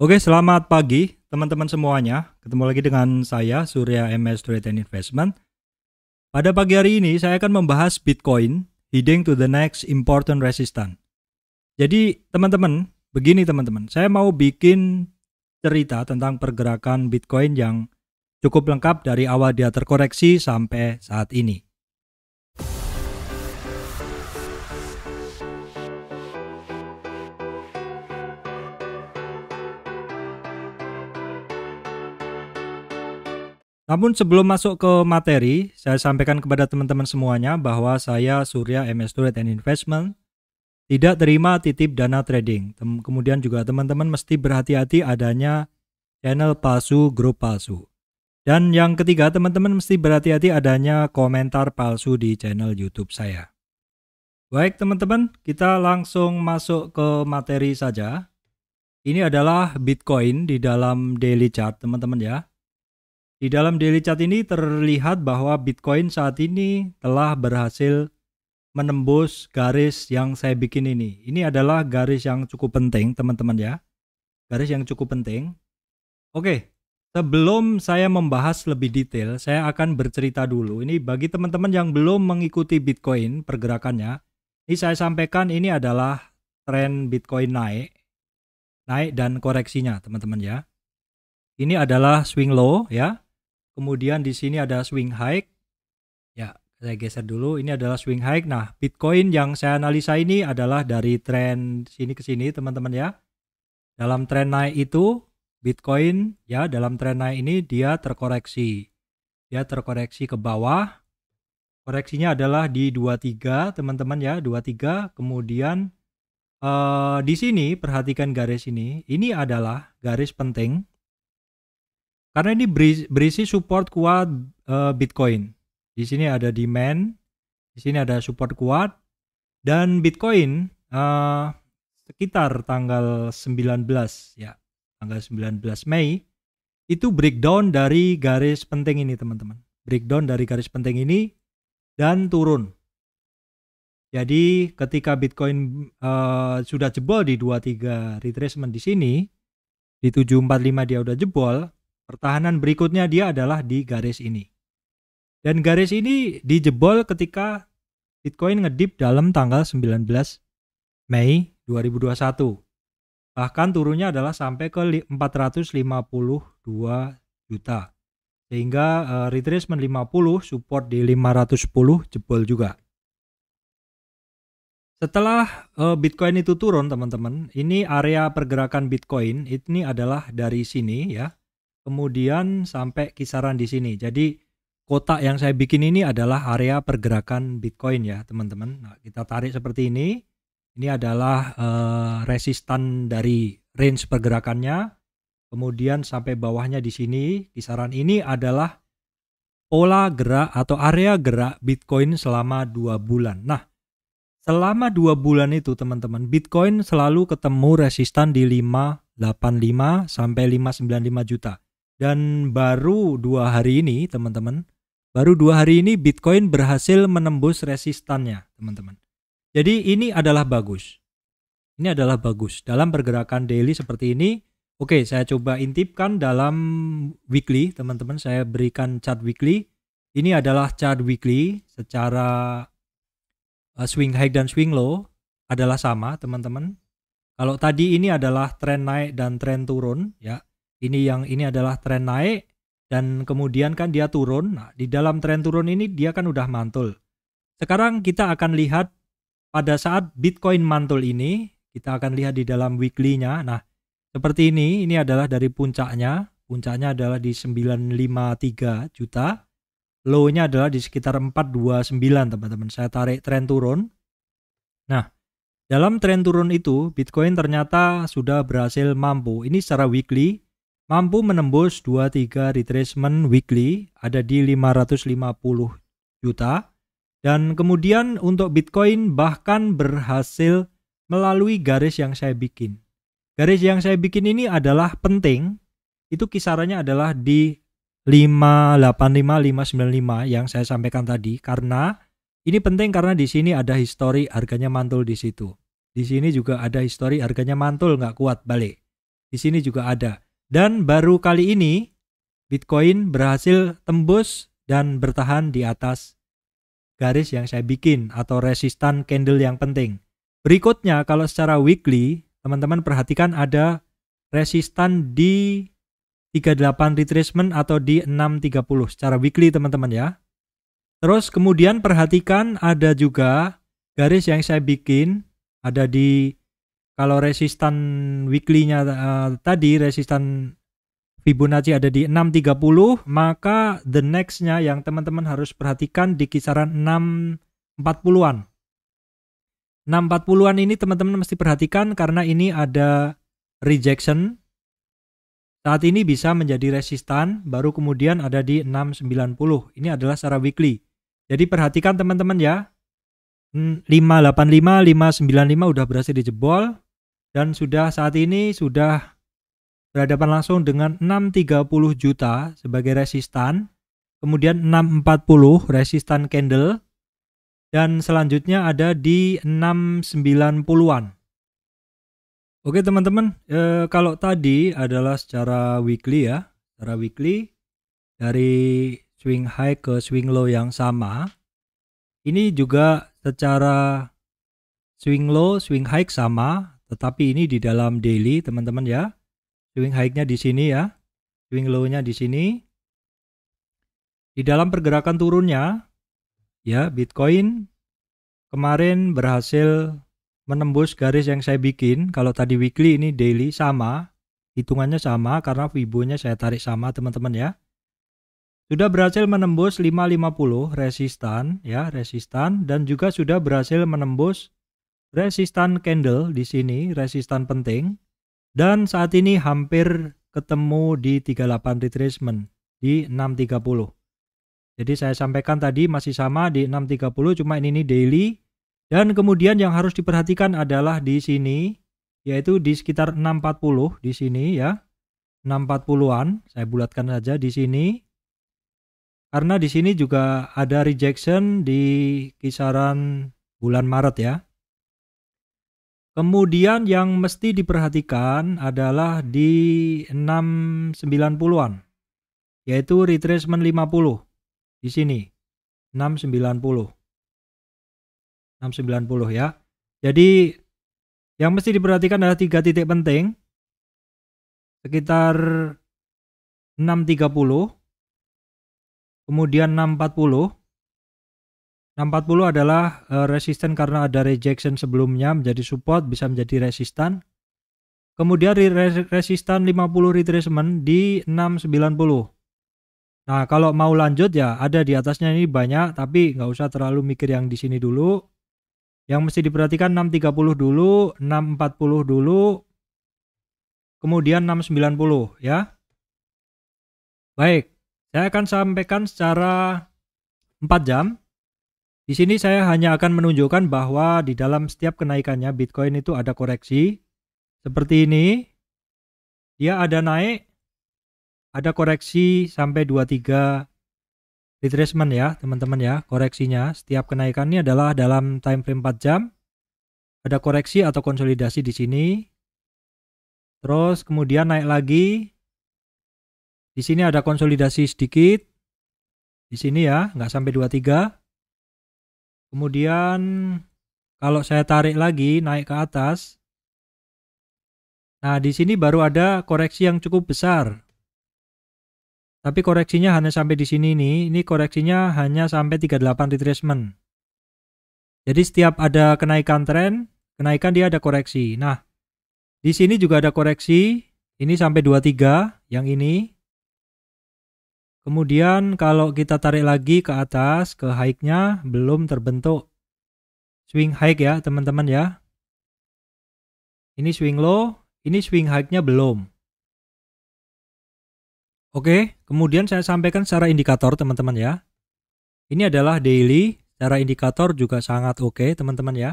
Oke, selamat pagi teman-teman semuanya. Ketemu lagi dengan saya Surya MS Trade and Investment. Pada pagi hari ini saya akan membahas Bitcoin heading to the next important resistance. Jadi teman-teman, begini teman-teman, saya mau bikin cerita tentang pergerakan Bitcoin yang cukup lengkap dari awal dia terkoreksi sampai saat ini. Namun sebelum masuk ke materi, saya sampaikan kepada teman-teman semuanya bahwa saya Surya MS Trade and Investment tidak terima titip dana trading. Kemudian juga teman-teman mesti berhati-hati adanya channel palsu, grup palsu. Dan yang ketiga, teman-teman mesti berhati-hati adanya komentar palsu di channel YouTube saya. Baik teman-teman, kita langsung masuk ke materi saja. Ini adalah Bitcoin di dalam daily chart teman-teman ya. Di dalam daily chart ini terlihat bahwa Bitcoin saat ini telah berhasil menembus garis yang saya bikin ini. Ini adalah garis yang cukup penting teman-teman ya. Garis yang cukup penting. Oke, sebelum saya membahas lebih detail, saya akan bercerita dulu. Ini bagi teman-teman yang belum mengikuti Bitcoin pergerakannya. Ini saya sampaikan ini adalah tren Bitcoin naik dan koreksinya teman-teman ya. Ini adalah swing low ya. Kemudian di sini ada swing high. Ya, saya geser dulu. Ini adalah swing high. Nah, Bitcoin yang saya analisa ini adalah dari tren sini ke sini, teman-teman ya. Dalam tren naik itu, Bitcoin ya, dalam tren naik ini dia terkoreksi. Dia terkoreksi ke bawah. Koreksinya adalah di 23, teman-teman ya, 23. Kemudian di sini perhatikan garis ini. Ini adalah garis penting. Karena ini berisi support kuat Bitcoin. Di sini ada demand, di sini ada support kuat, dan Bitcoin sekitar tanggal 19 ya, tanggal 19 Mei itu breakdown dari garis penting ini teman-teman. Breakdown dari garis penting ini dan turun. Jadi ketika Bitcoin sudah jebol di 23 retracement di sini, di 745 dia udah jebol. Pertahanan berikutnya dia adalah di garis ini. Dan garis ini dijebol ketika Bitcoin ngedip dalam tanggal 19 Mei 2021. Bahkan turunnya adalah sampai ke 452 juta. Sehingga retracement 50 support di 510 jebol juga. Setelah Bitcoin itu turun teman-teman, ini area pergerakan Bitcoin ini adalah dari sini ya. Kemudian sampai kisaran di sini. Jadi kotak yang saya bikin ini adalah area pergerakan Bitcoin ya teman-teman. Nah, kita tarik seperti ini. Ini adalah resistan dari range pergerakannya. Kemudian sampai bawahnya di sini. Kisaran ini adalah pola gerak atau area gerak Bitcoin selama 2 bulan. Nah, selama 2 bulan itu teman-teman, Bitcoin selalu ketemu resistan di 585 sampai 595 juta. Dan baru 2 hari ini teman-teman, baru 2 hari ini Bitcoin berhasil menembus resistannya teman-teman. Jadi ini adalah bagus. Ini adalah bagus. Dalam pergerakan daily seperti ini, oke, saya coba intipkan dalam weekly teman-teman. Saya berikan chart weekly. Ini adalah chart weekly secara swing high dan swing low adalah sama teman-teman. Kalau tadi ini adalah tren naik dan tren turun ya. Ini adalah tren naik dan kemudian kan dia turun. Nah, di dalam tren turun ini dia kan udah mantul. Sekarang kita akan lihat pada saat Bitcoin mantul ini, kita akan lihat di dalam weekly-nya. Nah, seperti ini adalah dari puncaknya. Puncaknya adalah di 953 juta. Low-nya adalah di sekitar 429 teman-teman. Saya tarik tren turun. Nah, dalam tren turun itu Bitcoin ternyata sudah berhasil mampu. Ini secara weekly mampu menembus 23 retracement weekly ada di 550 juta. Dan kemudian untuk Bitcoin bahkan berhasil melalui garis yang saya bikin. Garis yang saya bikin ini adalah penting. Itu kisarannya adalah di 585 595 yang saya sampaikan tadi, karena ini penting karena di sini ada histori harganya mantul di situ. Di sini juga ada histori harganya mantul nggak kuat balik. Di sini juga ada. Dan baru kali ini Bitcoin berhasil tembus dan bertahan di atas garis yang saya bikin atau resistan candle yang penting. Berikutnya kalau secara weekly, teman-teman perhatikan ada resistan di 38 retracement atau di 630 secara weekly teman-teman ya. Terus kemudian perhatikan ada juga garis yang saya bikin ada di kalau resistan weekly-nya tadi resistan Fibonacci ada di 630, maka the next-nya yang teman-teman harus perhatikan di kisaran 640-an. 640-an ini teman-teman mesti perhatikan karena ini ada rejection. Saat ini bisa menjadi resistan, baru kemudian ada di 690. Ini adalah secara weekly. Jadi perhatikan teman-teman ya. 585, 595 udah berhasil dijebol dan saat ini sudah berhadapan langsung dengan 630 juta sebagai resistan, kemudian 640 resistan candle, dan selanjutnya ada di 690-an. Oke teman-teman, kalau tadi adalah secara weekly ya, secara weekly dari swing high ke swing low yang sama, ini juga secara swing low, swing high sama, tetapi ini di dalam daily teman-teman ya. Swing high-nya di sini ya, swing low-nya di sini. Di dalam pergerakan turunnya, ya Bitcoin kemarin berhasil menembus garis yang saya bikin. Kalau tadi weekly, ini daily sama, hitungannya sama karena Fibo-nya saya tarik sama teman-teman ya. Sudah berhasil menembus 550 resistan ya, resistan, dan juga sudah berhasil menembus resistan candle di sini, resistan penting. Dan saat ini hampir ketemu di 38 retracement di 630. Jadi saya sampaikan tadi masih sama di 630, cuma ini daily. Dan kemudian yang harus diperhatikan adalah di sini, yaitu di sekitar 640 di sini ya. 640-an, saya bulatkan saja di sini. Karena di sini juga ada rejection di kisaran bulan Maret ya. Kemudian yang mesti diperhatikan adalah di 690-an, yaitu retracement 50 di sini, 690 ya. Jadi yang mesti diperhatikan adalah 3 titik penting, sekitar 630, kemudian 640. 640 adalah resisten karena ada rejection sebelumnya menjadi support, bisa menjadi resistan. Kemudian resistan 50 retracement di 690. Nah kalau mau lanjut ya ada di atasnya ini banyak, tapi nggak usah terlalu mikir yang di sini dulu. Yang mesti diperhatikan 630 dulu, 640 dulu, kemudian 690 ya. Baik, saya akan sampaikan secara 4 jam. Di sini saya hanya akan menunjukkan bahwa di dalam setiap kenaikannya Bitcoin itu ada koreksi. Seperti ini. Dia ada naik, ada koreksi sampai 23 retracement ya, teman-teman ya. Koreksinya setiap kenaikannya adalah dalam time frame 4 jam. Ada koreksi atau konsolidasi di sini. Terus kemudian naik lagi. Di sini ada konsolidasi sedikit. Di sini ya, nggak sampai 23. Kemudian kalau saya tarik lagi naik ke atas, nah di sini baru ada koreksi yang cukup besar. Tapi koreksinya hanya sampai di sini nih, ini koreksinya hanya sampai 38 retracement. Jadi setiap ada kenaikan tren, kenaikan dia ada koreksi. Nah, di sini juga ada koreksi, ini sampai 23 yang ini. Kemudian kalau kita tarik lagi ke atas, ke high-nya belum terbentuk swing high ya teman-teman ya. Ini swing low, ini swing high-nya belum. Oke, kemudian saya sampaikan secara indikator teman-teman ya. Ini adalah daily, secara indikator juga sangat oke teman-teman ya.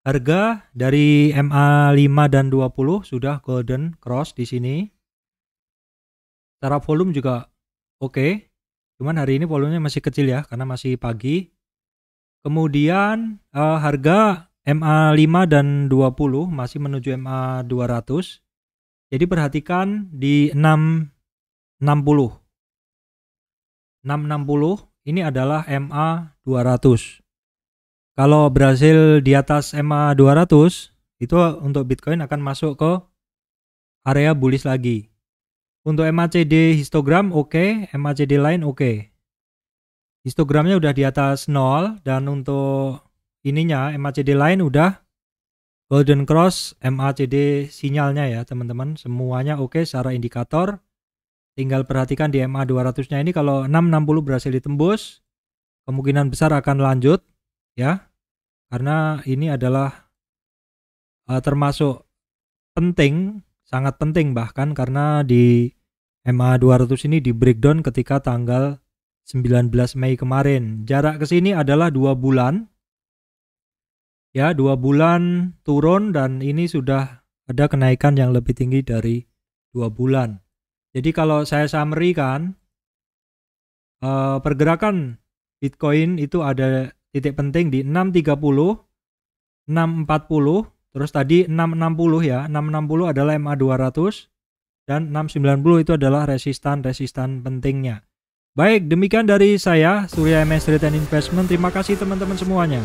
Harga dari MA5 dan 20 sudah golden cross di sini. Secara volume juga oke, cuman hari ini volumenya masih kecil ya, karena masih pagi. Kemudian harga MA5 dan 20 masih menuju MA200. Jadi perhatikan di 660. 660 ini adalah MA 200. Kalau berhasil di atas MA 200, itu untuk Bitcoin akan masuk ke area bullish lagi. Untuk MACD histogram oke, MACD lain oke. Histogramnya udah di atas 0 dan untuk ininya MACD lain udah golden cross MACD sinyalnya ya teman-teman. Semuanya oke secara indikator. Tinggal perhatikan di MA 200-nya ini kalau 660 berhasil ditembus, kemungkinan besar akan lanjut ya. Karena ini adalah termasuk penting, sangat penting bahkan karena di MA 200 ini di breakdown ketika tanggal 19 Mei kemarin. Jarak ke sini adalah 2 bulan. Ya, 2 bulan turun dan ini sudah ada kenaikan yang lebih tinggi dari 2 bulan. Jadi kalau saya summary kan, pergerakan Bitcoin itu ada titik penting di 630, 640, terus tadi 660 ya. 660 adalah MA 200 dan 690 itu adalah resistan pentingnya. Baik, demikian dari saya, Surya MS Trade and Investment. Terima kasih teman-teman semuanya.